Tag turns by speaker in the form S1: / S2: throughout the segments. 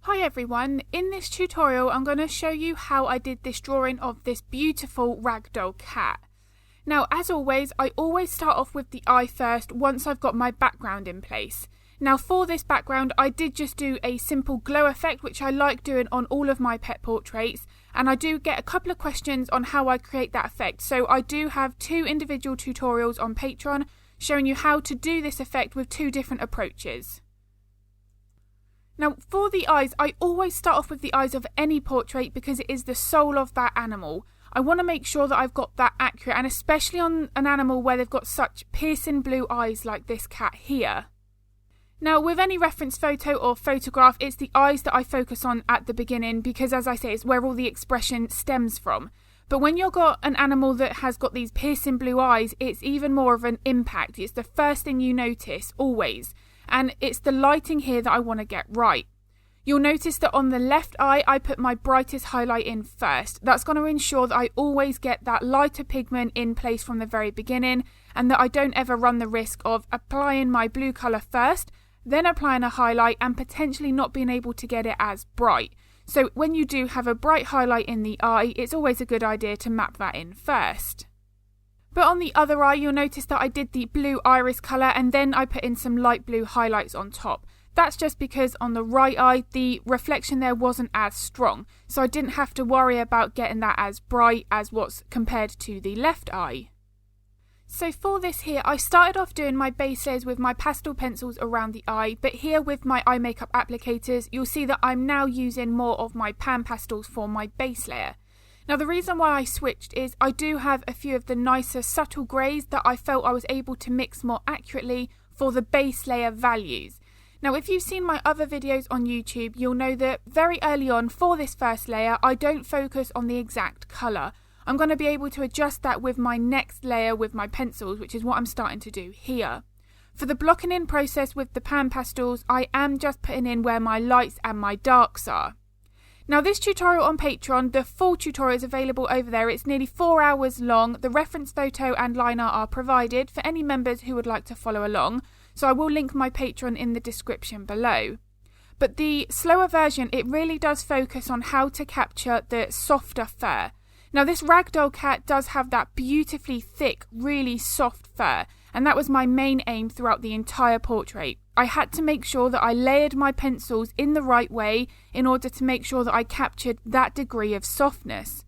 S1: Hi everyone, in this tutorial I'm going to show you how I did this drawing of this beautiful ragdoll cat. Now as always, I always start off with the eye first once I've got my background in place. Now for this background I did just do a simple glow effect which I like doing on all of my pet portraits, and I do get a couple of questions on how I create that effect, so I do have 2 individual tutorials on Patreon showing you how to do this effect with 2 different approaches. Now for the eyes, I always start off with the eyes of any portrait because it is the soul of that animal. I want to make sure that I've got that accurate, and especially on an animal where they've got such piercing blue eyes like this cat here. Now with any reference photo or photograph, it's the eyes that I focus on at the beginning because, as I say, it's where all the expression stems from. But when you've got an animal that has got these piercing blue eyes, it's even more of an impact. It's the first thing you notice, always. And it's the lighting here that I want to get right. You'll notice that on the left eye, I put my brightest highlight in first. That's going to ensure that I always get that lighter pigment in place from the very beginning, and that I don't ever run the risk of applying my blue colour first, then applying a highlight and potentially not being able to get it as bright. So when you do have a bright highlight in the eye, it's always a good idea to map that in first. But on the other eye, you'll notice that I did the blue iris colour and then I put in some light blue highlights on top. That's just because on the right eye, the reflection there wasn't as strong, so I didn't have to worry about getting that as bright as what's compared to the left eye. So for this here, I started off doing my base layers with my pastel pencils around the eye, but here with my eye makeup applicators, you'll see that I'm now using more of my PanPastels for my base layer. Now the reason why I switched is I do have a few of the nicer subtle greys that I felt I was able to mix more accurately for the base layer values. Now if you've seen my other videos on YouTube, you'll know that very early on for this first layer I don't focus on the exact colour. I'm going to be able to adjust that with my next layer with my pencils, which is what I'm starting to do here. For the blocking in process with the PanPastels, I am just putting in where my lights and my darks are. Now this tutorial on Patreon, the full tutorial is available over there. It's nearly 4 hours long. The reference photo and line art are provided for any members who would like to follow along. So I will link my Patreon in the description below. But the slower version, it really does focus on how to capture the softer fur. Now this ragdoll cat does have that beautifully thick, really soft fur, and that was my main aim throughout the entire portrait. I had to make sure that I layered my pencils in the right way in order to make sure that I captured that degree of softness.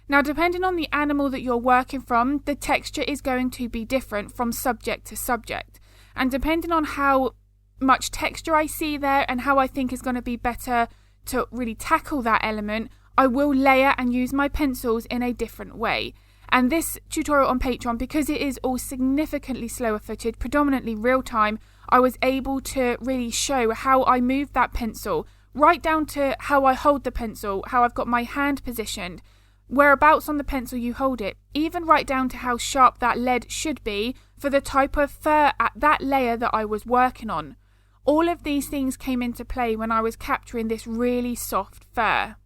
S1: Now depending on the animal that you're working from, the texture is going to be different from subject to subject. And depending on how much texture I see there and how I think is going to be better to really tackle that element, I will layer and use my pencils in a different way. And this tutorial on Patreon, because it is all significantly slower footed, predominantly real time, I was able to really show how I move that pencil, right down to how I hold the pencil, how I've got my hand positioned, whereabouts on the pencil you hold it, even right down to how sharp that lead should be for the type of fur at that layer that I was working on. All of these things came into play when I was capturing this really soft fur.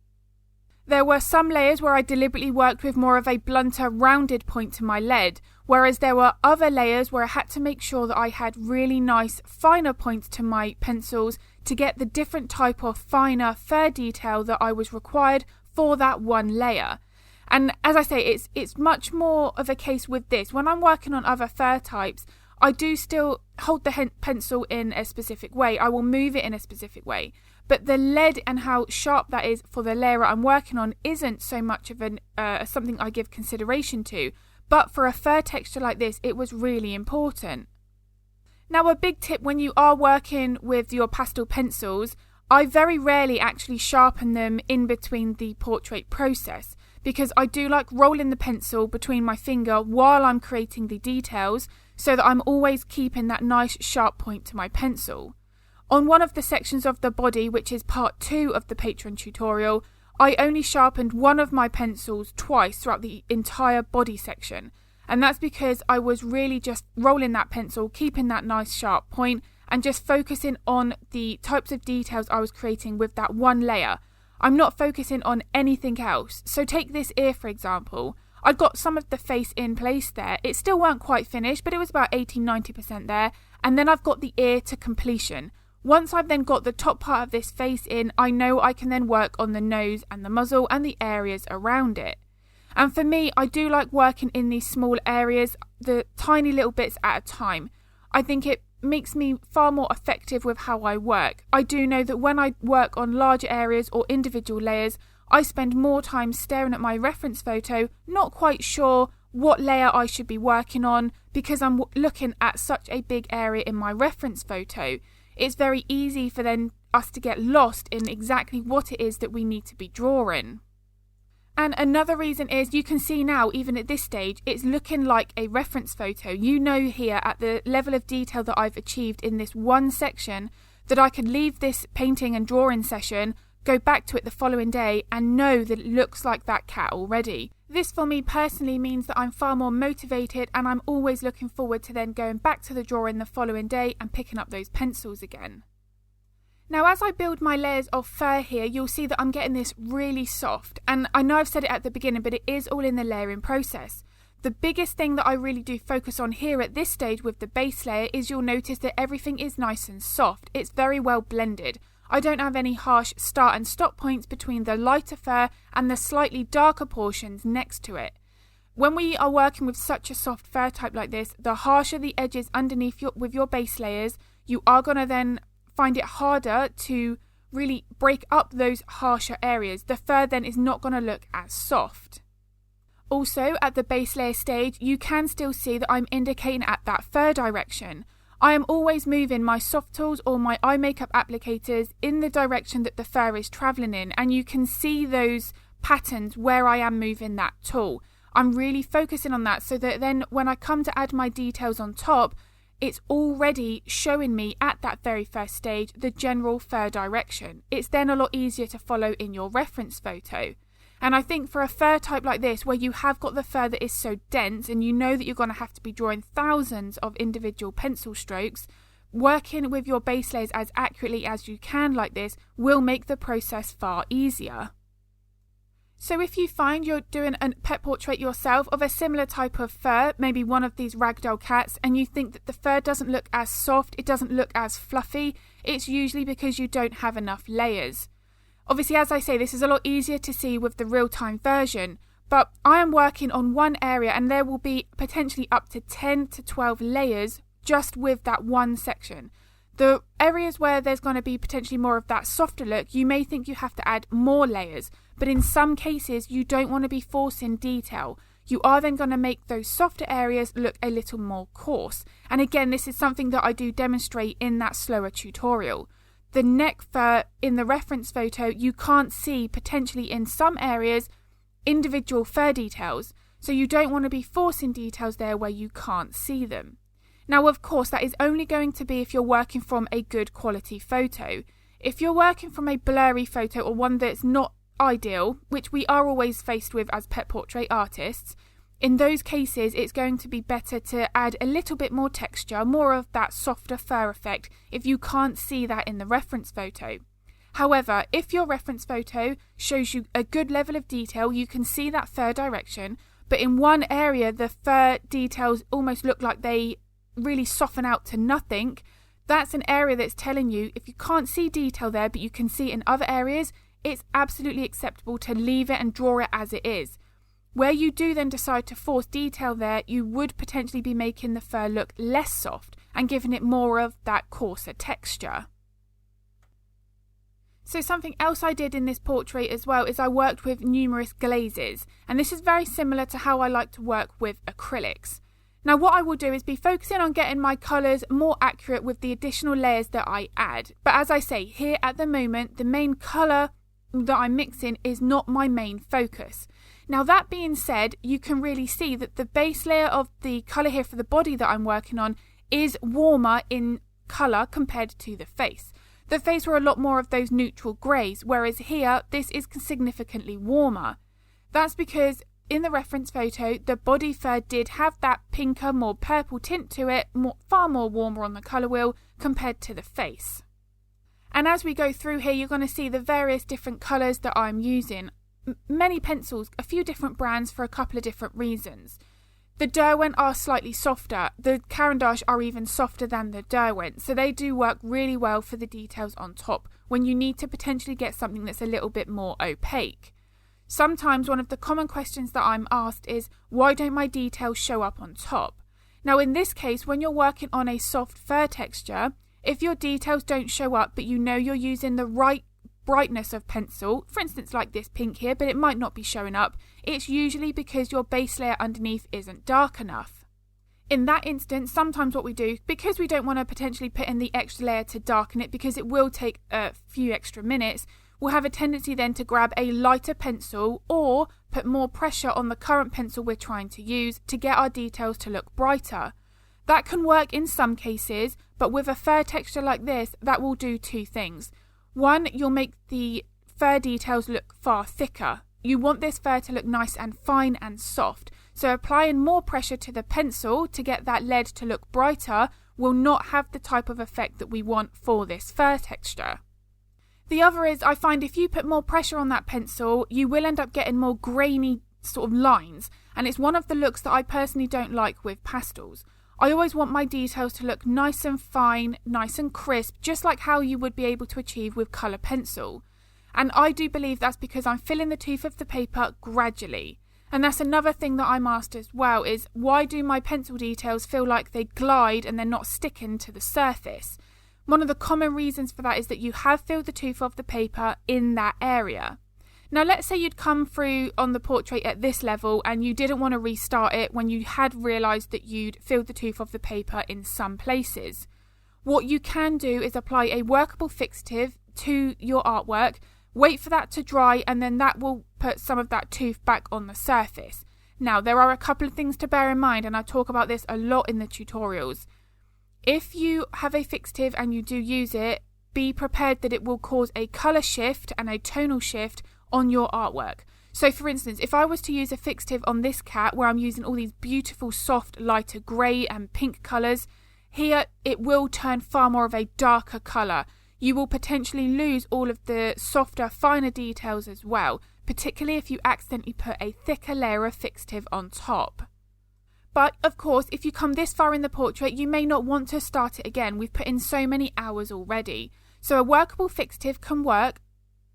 S1: There were some layers where I deliberately worked with more of a blunter, rounded point to my lead, whereas there were other layers where I had to make sure that I had really nice, finer points to my pencils to get the different type of finer fur detail that I was required for that one layer. And as I say, it's much more of a case with this. When I'm working on other fur types, I do still hold the pencil in a specific way. I will move it in a specific way. But the lead and how sharp that is for the layer I'm working on isn't so much of something I give consideration to. But for a fur texture like this, it was really important. Now a big tip when you are working with your pastel pencils, I very rarely actually sharpen them in between the portrait process, because I do like rolling the pencil between my finger while I'm creating the details so that I'm always keeping that nice sharp point to my pencil. On one of the sections of the body, which is part 2 of the Patreon tutorial, I only sharpened one of my pencils twice throughout the entire body section. And that's because I was really just rolling that pencil, keeping that nice sharp point, and just focusing on the types of details I was creating with that one layer. I'm not focusing on anything else. So take this ear for example. I'd got some of the face in place there. It still weren't quite finished, but it was about 80-90% there. And then I've got the ear to completion. Once I've then got the top part of this face in, I know I can then work on the nose and the muzzle and the areas around it. And for me, I do like working in these small areas, the tiny little bits at a time. I think it makes me far more effective with how I work. I do know that when I work on larger areas or individual layers, I spend more time staring at my reference photo, not quite sure what layer I should be working on because I'm looking at such a big area in my reference photo. It's very easy for then us to get lost in exactly what it is that we need to be drawing. And another reason is you can see now, even at this stage, it's looking like a reference photo. You know here at the level of detail that I've achieved in this one section that I could leave this painting and drawing session, go back to it the following day and know that it looks like that cat already. This for me personally means that I'm far more motivated and I'm always looking forward to then going back to the drawing the following day and picking up those pencils again. Now, as I build my layers of fur here, you'll see that I'm getting this really soft. And I know I've said it at the beginning, but it is all in the layering process. The biggest thing that I really do focus on here at this stage with the base layer is you'll notice that everything is nice and soft. It's very well blended. I don't have any harsh start and stop points between the lighter fur and the slightly darker portions next to it. When we are working with such a soft fur type like this, the harsher the edges underneath with your base layers, you are going to then find it harder to really break up those harsher areas. The fur then is not going to look as soft. Also, at the base layer stage, you can still see that I'm indicating at that fur direction. I am always moving my soft tools or my eye makeup applicators in the direction that the fur is travelling in, and you can see those patterns where I am moving that tool. I'm really focusing on that so that then when I come to add my details on top, it's already showing me at that very first stage the general fur direction. It's then a lot easier to follow in your reference photo. And I think for a fur type like this, where you have got the fur that is so dense and you know that you're going to have to be drawing thousands of individual pencil strokes, working with your base layers as accurately as you can like this will make the process far easier. So if you find you're doing a pet portrait yourself of a similar type of fur, maybe one of these ragdoll cats, and you think that the fur doesn't look as soft, it doesn't look as fluffy, it's usually because you don't have enough layers. Obviously, as I say, this is a lot easier to see with the real-time version, but I am working on one area and there will be potentially up to 10 to 12 layers just with that one section. The areas where there's going to be potentially more of that softer look, you may think you have to add more layers, but in some cases you don't want to be forcing detail. You are then going to make those softer areas look a little more coarse. And again, this is something that I do demonstrate in that slower tutorial. The neck fur in the reference photo, you can't see potentially in some areas individual fur details, so you don't want to be forcing details there where you can't see them. Now, of course, that is only going to be if you're working from a good quality photo. If you're working from a blurry photo or one that's not ideal, which we are always faced with as pet portrait artists, in those cases it's going to be better to add a little bit more texture, more of that softer fur effect if you can't see that in the reference photo. However, if your reference photo shows you a good level of detail, you can see that fur direction, but in one area the fur details almost look like they really soften out to nothing, that's an area that's telling you if you can't see detail there but you can see it in other areas, it's absolutely acceptable to leave it and draw it as it is. Where you do then decide to force detail there, you would potentially be making the fur look less soft and giving it more of that coarser texture. So something else I did in this portrait as well is I worked with numerous glazes, and this is very similar to how I like to work with acrylics. Now what I will do is be focusing on getting my colours more accurate with the additional layers that I add. But as I say, here at the moment, the main colour that I'm mixing is not my main focus. Now that being said, you can really see that the base layer of the colour here for the body that I'm working on is warmer in colour compared to the face. The face were a lot more of those neutral greys, whereas here, this is significantly warmer. That's because in the reference photo, the body fur did have that pinker, more purple tint to it, far more warmer on the colour wheel compared to the face. And as we go through here, you're going to see the various different colours that I'm using. Many pencils, a few different brands for a couple of different reasons. The Derwent are slightly softer. The Caran d'Ache are even softer than the Derwent, so they do work really well for the details on top when you need to potentially get something that's a little bit more opaque. Sometimes one of the common questions that I'm asked is, why don't my details show up on top? Now in this case, when you're working on a soft fur texture, if your details don't show up but you know you're using the right brightness of pencil, for instance like this pink here, but it might not be showing up, it's usually because your base layer underneath isn't dark enough. In that instance, sometimes what we do, because we don't want to potentially put in the extra layer to darken it because it will take a few extra minutes, we'll have a tendency then to grab a lighter pencil or put more pressure on the current pencil we're trying to use to get our details to look brighter. That can work in some cases, but with a fur texture like this, that will do two things. One, you'll make the fur details look far thicker. You want this fur to look nice and fine and soft, so applying more pressure to the pencil to get that lead to look brighter will not have the type of effect that we want for this fur texture. The other is, I find if you put more pressure on that pencil, you will end up getting more grainy sort of lines, and it's one of the looks that I personally don't like with pastels. I always want my details to look nice and fine, nice and crisp, just like how you would be able to achieve with colour pencil. And I do believe that's because I'm filling the tooth of the paper gradually. And that's another thing that I'm asked as well, is why do my pencil details feel like they glide and they're not sticking to the surface? One of the common reasons for that is that you have filled the tooth of the paper in that area. Now let's say you'd come through on the portrait at this level and you didn't want to restart it when you had realised that you'd filled the tooth of the paper in some places. What you can do is apply a workable fixative to your artwork, wait for that to dry, and then that will put some of that tooth back on the surface. Now there are a couple of things to bear in mind, and I talk about this a lot in the tutorials. If you have a fixative and you do use it, be prepared that it will cause a colour shift and a tonal shift on your artwork. So for instance, if I was to use a fixative on this cat where I'm using all these beautiful soft lighter grey and pink colours, here it will turn far more of a darker colour. You will potentially lose all of the softer, finer details as well, particularly if you accidentally put a thicker layer of fixative on top. But of course, if you come this far in the portrait, you may not want to start it again. We've put in so many hours already. So a workable fixative can work.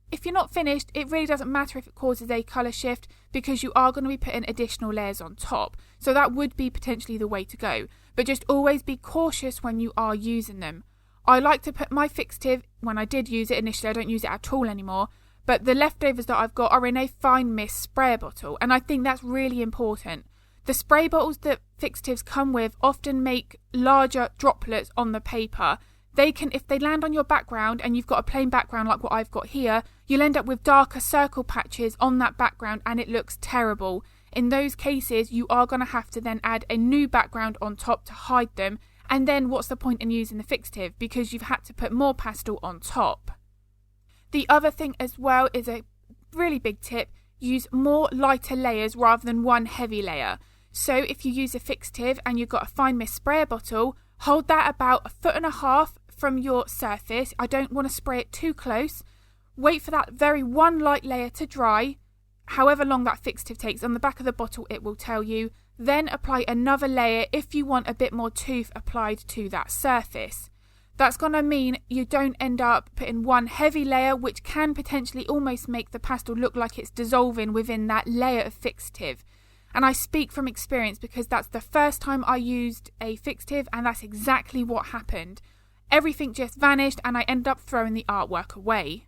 S1: If you're not finished, it really doesn't matter if it causes a colour shift because you are going to be putting additional layers on top. So that would be potentially the way to go. But just always be cautious when you are using them. I like to put my fixative, when I did use it initially, I don't use it at all anymore, but the leftovers that I've got are in a fine mist sprayer bottle, and I think that's really important. The spray bottles that fixatives come with often make larger droplets on the paper. They can, if they land on your background and you've got a plain background like what I've got here, you'll end up with darker circle patches on that background and it looks terrible. In those cases, you are going to have to then add a new background on top to hide them, and then what's the point in using the fixative because you've had to put more pastel on top. The other thing as well is a really big tip, use more lighter layers rather than one heavy layer. So if you use a fixative and you've got a fine mist sprayer bottle, hold that about 1.5 feet from your surface. I don't want to spray it too close. Wait for that very one light layer to dry, however long that fixative takes. On the back of the bottle it will tell you. Then apply another layer if you want a bit more tooth applied to that surface. That's going to mean you don't end up putting one heavy layer, which can potentially almost make the pastel look like it's dissolving within that layer of fixative. And I speak from experience because that's the first time I used a fixative and that's exactly what happened. Everything just vanished and I ended up throwing the artwork away.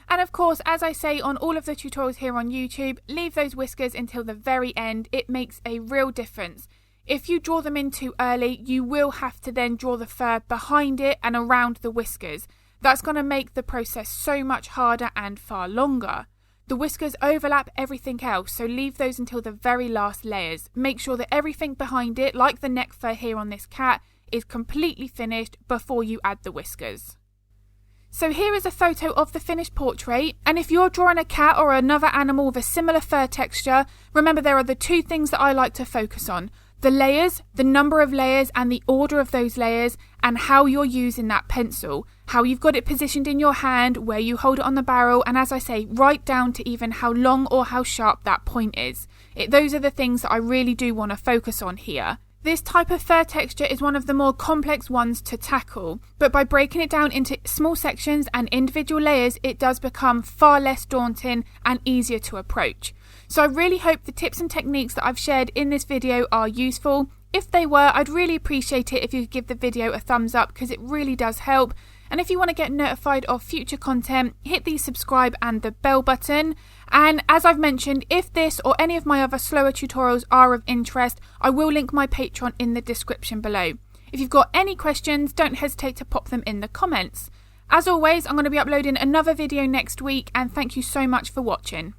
S1: And of course, as I say on all of the tutorials here on YouTube, leave those whiskers until the very end. It makes a real difference. If you draw them in too early, you will have to then draw the fur behind it and around the whiskers. That's going to make the process so much harder and far longer. The whiskers overlap everything else, so leave those until the very last layers. Make sure that everything behind it, like the neck fur here on this cat, is completely finished before you add the whiskers. So here is a photo of the finished portrait, and if you're drawing a cat or another animal with a similar fur texture, remember there are the two things that I like to focus on. the layers, the number of layers and the order of those layers, and how you're using that pencil, how you've got it positioned in your hand, where you hold it on the barrel, and as I say, right down to even how long or how sharp that point is. Those are the things that I really do want to focus on here. This type of fur texture is one of the more complex ones to tackle, but by breaking it down into small sections and individual layers, it does become far less daunting and easier to approach. So I really hope the tips and techniques that I've shared in this video are useful. If they were, I'd really appreciate it if you could give the video a thumbs up, because it really does help. And if you want to get notified of future content, hit the subscribe and the bell button. And as I've mentioned, if this or any of my other slower tutorials are of interest, I will link my Patreon in the description below. If you've got any questions, don't hesitate to pop them in the comments. As always, I'm going to be uploading another video next week, and thank you so much for watching.